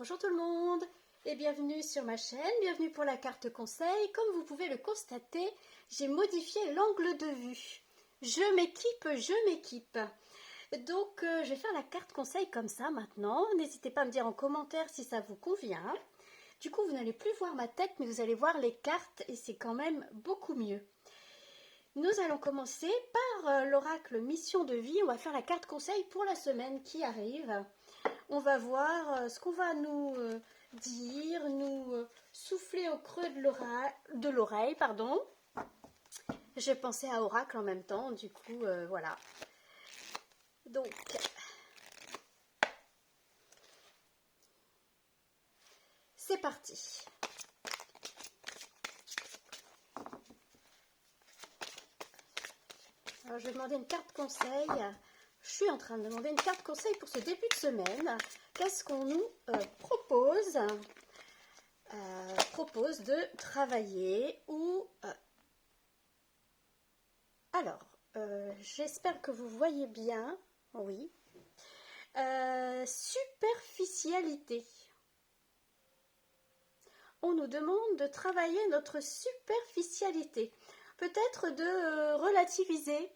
Bonjour tout le monde et bienvenue sur ma chaîne, bienvenue pour la carte conseil. Comme vous pouvez le constater, j'ai modifié l'angle de vue. Je m'équipe. Donc je vais faire la carte conseil comme ça maintenant. N'hésitez pas à me dire en commentaire si ça vous convient. Du coup, vous n'allez plus voir ma tête, mais vous allez voir les cartes et c'est quand même beaucoup mieux. Nous allons commencer par l'oracle mission de vie. On va faire la carte conseil pour la semaine qui arrive. On va voir ce qu'on va nous dire, nous souffler au creux de l'oreille, pardon. J'ai pensé à oracle en même temps, du coup, voilà. Donc, c'est parti. Alors, je vais demander une carte conseil. Je suis en train de demander une carte conseil pour ce début de semaine. Qu'est-ce qu'on nous propose de travailler ou... Alors, j'espère que vous voyez bien. Oui. Superficialité. On nous demande de travailler notre superficialité. Peut-être de relativiser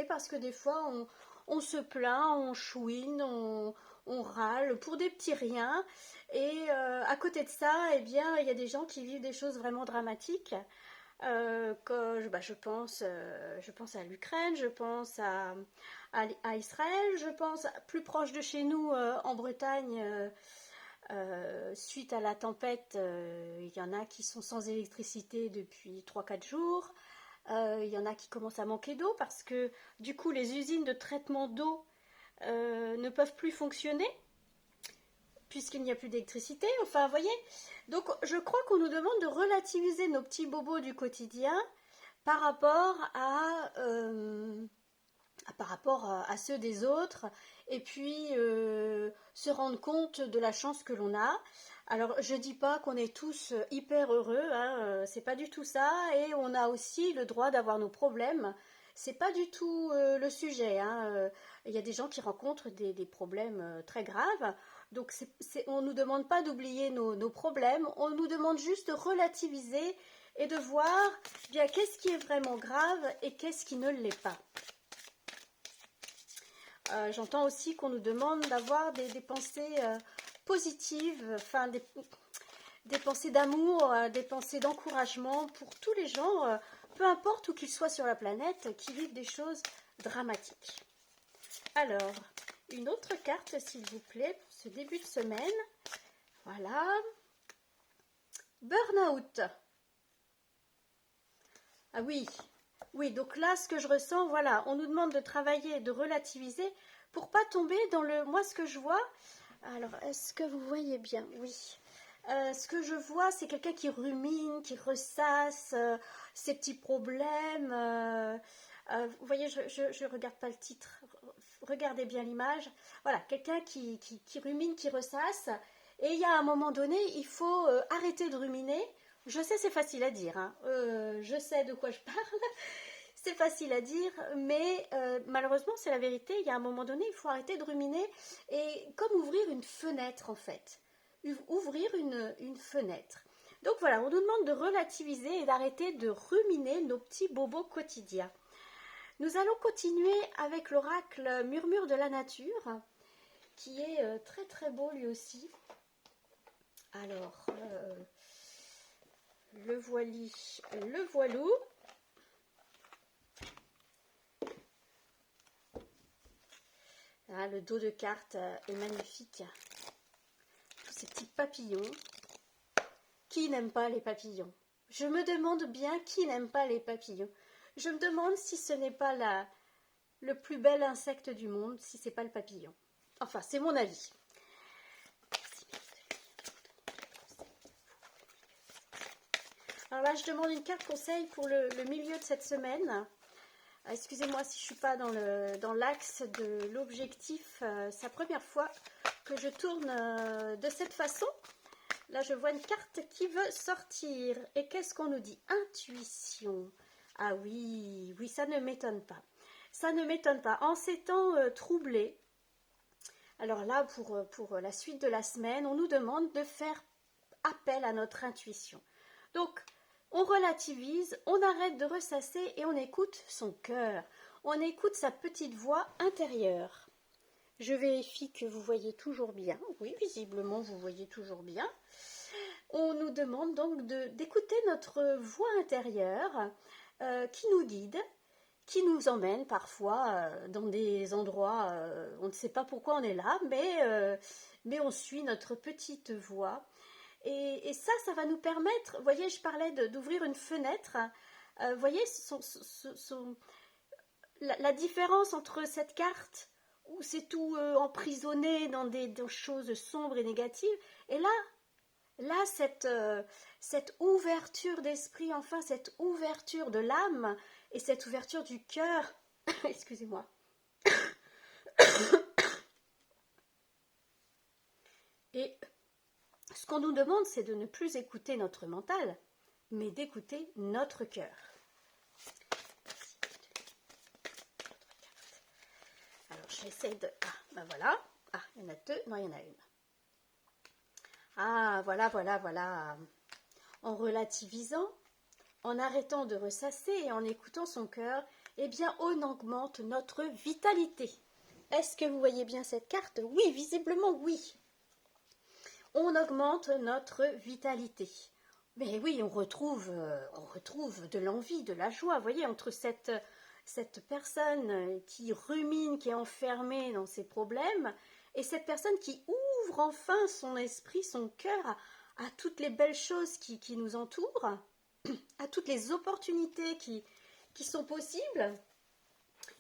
parce que des fois on se plaint, on chouine, on râle pour des petits riens et à côté de ça, eh bien, il y a des gens qui vivent des choses vraiment dramatiques. Je pense à l'Ukraine, je pense à Israël, je pense plus proche de chez nous en Bretagne. Suite à la tempête, il y en a qui sont sans électricité depuis 3-4 jours. Il y en a qui commencent à manquer d'eau parce que du coup les usines de traitement d'eau ne peuvent plus fonctionner puisqu'il n'y a plus d'électricité. Enfin, vous voyez. Donc je crois qu'on nous demande de relativiser nos petits bobos du quotidien par rapport à ceux des autres et puis se rendre compte de la chance que l'on a. Alors je dis pas qu'on est tous hyper heureux, hein, c'est pas du tout ça, et on a aussi le droit d'avoir nos problèmes. C'est pas du tout le sujet, hein. Il y a des gens qui rencontrent des problèmes très graves, donc on nous demande pas d'oublier nos problèmes, on nous demande juste de relativiser et de voir bien qu'est-ce qui est vraiment grave et qu'est-ce qui ne l'est pas. J'entends aussi qu'on nous demande d'avoir des pensées positives, enfin des pensées d'amour, des pensées d'encouragement pour tous les gens, peu importe où qu'ils soient sur la planète, qui vivent des choses dramatiques. Alors, une autre carte, s'il vous plaît, pour ce début de semaine. Voilà. Burnout. Ah oui, oui, donc là, ce que je ressens, voilà, on nous demande de travailler, de relativiser pour pas tomber dans le... Moi, ce que je vois... Alors, est-ce que vous voyez bien? Oui. Ce que je vois, c'est quelqu'un qui rumine, qui ressasse ses petits problèmes. Vous voyez, je regarde pas le titre. Regardez bien l'image. Voilà, quelqu'un qui rumine, qui ressasse. Et il y a un moment donné, il faut arrêter de ruminer. Je sais, c'est facile à dire, hein. Je sais de quoi je parle. C'est facile à dire, mais malheureusement, c'est la vérité. Il y a un moment donné, il faut arrêter de ruminer et comme ouvrir une fenêtre, en fait. Ouvrir une fenêtre. Donc voilà, on nous demande de relativiser et d'arrêter de ruminer nos petits bobos quotidiens. Nous allons continuer avec l'oracle Murmure de la nature, qui est très très beau lui aussi. Alors, le voili, le voilou. Ah, le dos de carte est magnifique. Tous ces petits papillons. Qui n'aime pas les papillons? Je me demande bien qui n'aime pas les papillons. Je me demande si ce n'est pas le plus bel insecte du monde, si c'est pas le papillon. Enfin, c'est mon avis. Alors là, je demande une carte conseil pour le milieu de cette semaine. Excusez-moi si je ne suis pas dans l'axe de l'objectif. C'est la première fois que je tourne de cette façon. Là, je vois une carte qui veut sortir. Et qu'est-ce qu'on nous dit? Intuition. Ah oui, oui, ça ne m'étonne pas. Ça ne m'étonne pas. En ces temps troublés, Alors là, pour la suite de la semaine, on nous demande de faire appel à notre intuition. Donc, on relativise, on arrête de ressasser et on écoute son cœur. On écoute sa petite voix intérieure. Je vérifie que vous voyez toujours bien. Oui, visiblement, vous voyez toujours bien. On nous demande donc d'écouter notre voix intérieure qui nous guide, qui nous emmène parfois dans des endroits, on ne sait pas pourquoi on est là, mais on suit notre petite voix. Et ça va nous permettre, vous voyez, je parlais d'ouvrir une fenêtre, vous voyez, la différence entre cette carte où c'est tout emprisonné dans des choses sombres et négatives, et là cette ouverture d'esprit, enfin cette ouverture de l'âme et cette ouverture du cœur, excusez-moi. Et ce qu'on nous demande, c'est de ne plus écouter notre mental, mais d'écouter notre cœur. Alors j'essaie de... Ah, ben voilà. Ah, il y en a deux. Non, il y en a une. Ah, voilà. En relativisant, en arrêtant de ressasser et en écoutant son cœur, eh bien, on augmente notre vitalité. Est-ce que vous voyez bien cette carte? Oui, visiblement, oui. On augmente notre vitalité. Mais oui, on retrouve de l'envie, de la joie. Vous voyez, entre cette personne qui rumine, qui est enfermée dans ses problèmes, et cette personne qui ouvre enfin son esprit, son cœur à toutes les belles choses qui nous entourent, à toutes les opportunités qui sont possibles,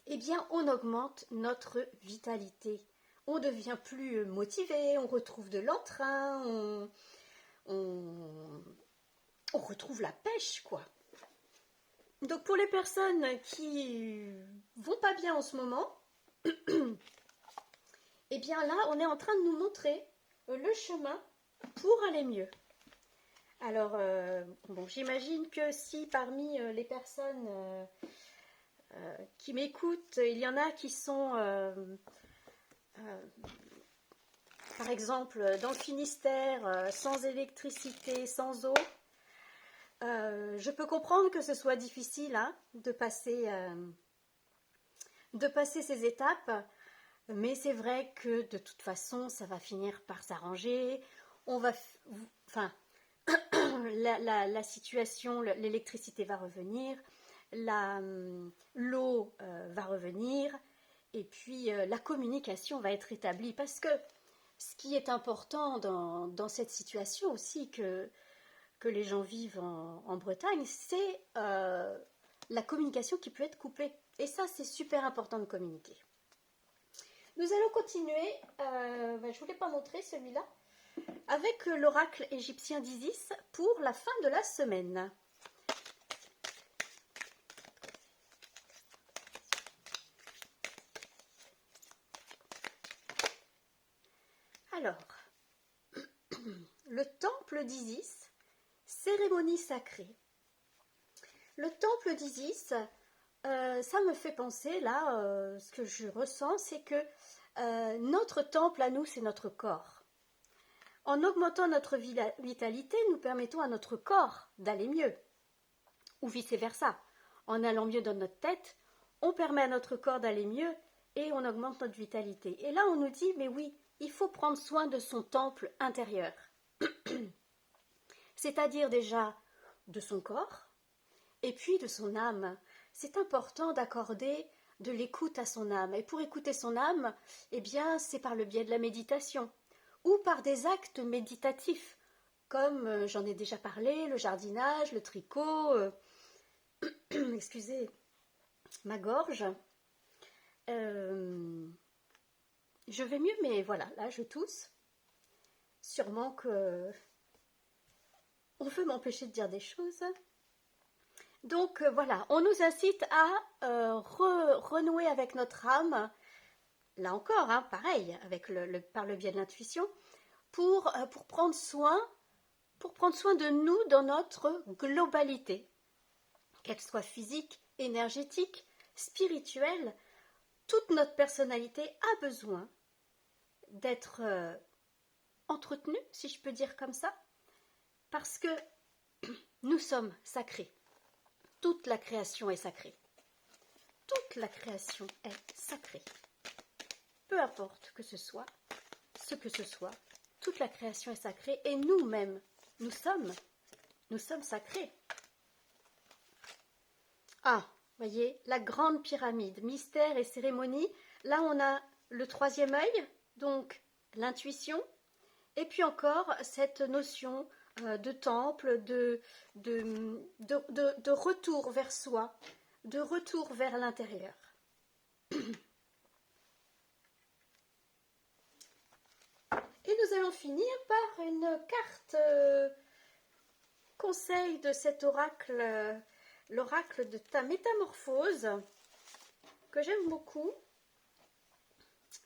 eh bien, on augmente notre vitalité. On devient plus motivé, on retrouve de l'entrain, on retrouve la pêche, quoi. Donc, pour les personnes qui vont pas bien en ce moment, eh bien là, on est en train de nous montrer le chemin pour aller mieux. Alors, bon, j'imagine que si parmi les personnes qui m'écoutent, il y en a qui sont, par exemple, dans le Finistère, sans électricité, sans eau, je peux comprendre que ce soit difficile hein, de passer ces étapes, mais c'est vrai que de toute façon, ça va finir par s'arranger. Enfin, la situation, l'électricité va revenir, l'eau va revenir, et puis la communication va être établie. Parce que ce qui est important dans cette situation aussi que les gens vivent en Bretagne, c'est la communication qui peut être coupée. Et ça, c'est super important de communiquer. Nous allons continuer, je ne vous l'ai pas montré celui-là, avec l'oracle égyptien d'Isis pour la fin de la semaine. Alors, le temple d'Isis, cérémonie sacrée. Le temple d'Isis, ça me fait penser, là, ce que je ressens, c'est que notre temple à nous, c'est notre corps. En augmentant notre vitalité, nous permettons à notre corps d'aller mieux, ou vice-versa. En allant mieux dans notre tête, on permet à notre corps d'aller mieux et on augmente notre vitalité. Et là, on nous dit, mais oui, il faut prendre soin de son temple intérieur. C'est-à-dire déjà de son corps et puis de son âme. C'est important d'accorder de l'écoute à son âme. Et pour écouter son âme, eh bien, c'est par le biais de la méditation ou par des actes méditatifs, comme j'en ai déjà parlé, le jardinage, le tricot, excusez ma gorge. Je vais mieux, mais voilà, là je tousse. Sûrement que on veut m'empêcher de dire des choses. Donc voilà, on nous incite à renouer avec notre âme, là encore, hein, pareil, avec par le biais de l'intuition, pour prendre soin de nous dans notre globalité, qu'elle soit physique, énergétique, spirituelle. Toute notre personnalité a besoin d'être entretenu, si je peux dire comme ça, parce que nous sommes sacrés. Toute la création est sacrée. Toute la création est sacrée. Peu importe que ce soit, ce que ce soit, toute la création est sacrée et nous-mêmes, nous sommes sacrés. Ah, voyez, la grande pyramide, mystère et cérémonie. Là, on a le troisième œil, donc l'intuition, et puis encore cette notion de temple, de retour vers soi, de retour vers l'intérieur. Et nous allons finir par une carte conseil de cet oracle, l'oracle de ta métamorphose, que j'aime beaucoup.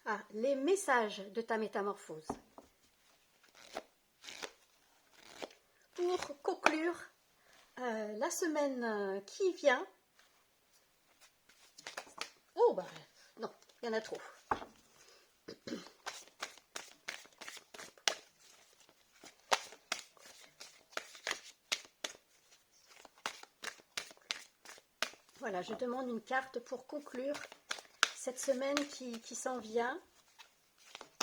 Ah, les messages de ta métamorphose. Pour conclure la semaine qui vient. Oh, bah, non, il y en a trop. Voilà, je demande une carte pour conclure cette semaine qui s'en vient.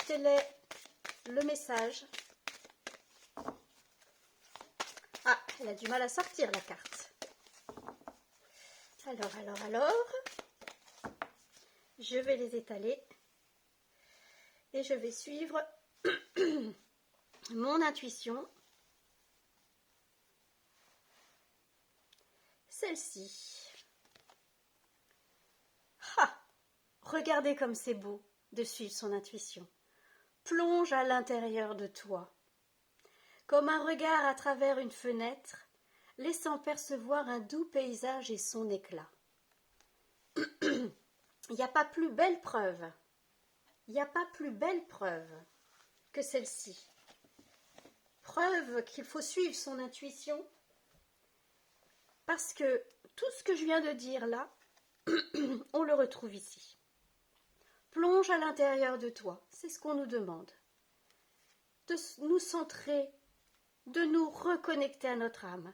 Quel est le message? Ah, elle a du mal à sortir la carte. Alors, je vais les étaler et je vais suivre mon intuition. Celle-ci. Ah, regardez comme c'est beau de suivre son intuition. Plonge à l'intérieur de toi, comme un regard à travers une fenêtre, laissant percevoir un doux paysage et son éclat. Il n'y a pas plus belle preuve, que celle-ci. Preuve qu'il faut suivre son intuition, parce que tout ce que je viens de dire là, on le retrouve ici. Plonge à l'intérieur de toi, c'est ce qu'on nous demande. De nous centrer, de nous reconnecter à notre âme,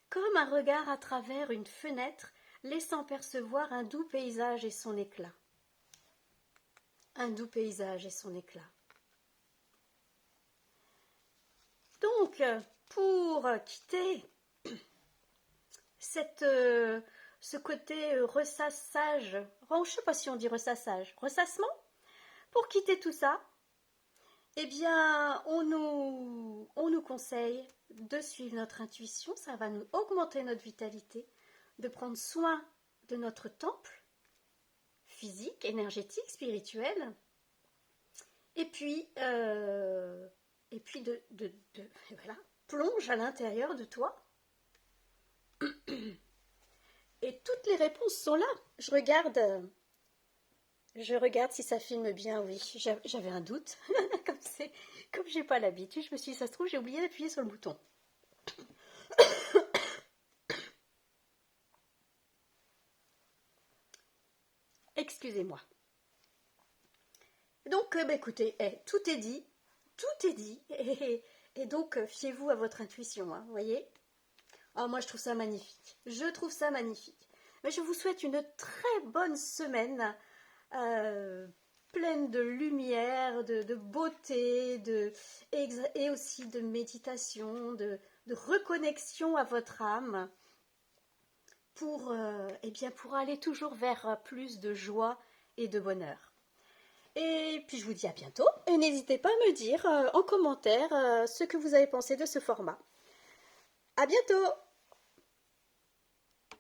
comme un regard à travers une fenêtre, laissant percevoir un doux paysage et son éclat. Un doux paysage et son éclat. Donc, pour quitter ce côté ressassage, je ne sais pas si on dit ressassage, ressassement, pour quitter tout ça, eh bien, on nous conseille de suivre notre intuition, ça va nous augmenter notre vitalité, de prendre soin de notre temple physique, énergétique, spirituel, et puis voilà, plonge à l'intérieur de toi. Et toutes les réponses sont là. Je regarde si ça filme bien, oui. J'avais un doute. Comme j'ai pas l'habitude, je me suis dit, ça se trouve, j'ai oublié d'appuyer sur le bouton. Excusez-moi. Donc, écoutez, tout est dit. Et donc, fiez-vous à votre intuition, hein, vous voyez. Oh, moi, je trouve ça magnifique. Mais je vous souhaite une très bonne semaine, pleine de lumière, de beauté, et aussi de méditation, de reconnexion à votre âme, pour aller toujours vers plus de joie et de bonheur. Et puis je vous dis à bientôt, et n'hésitez pas à me dire en commentaire ce que vous avez pensé de ce format. À bientôt!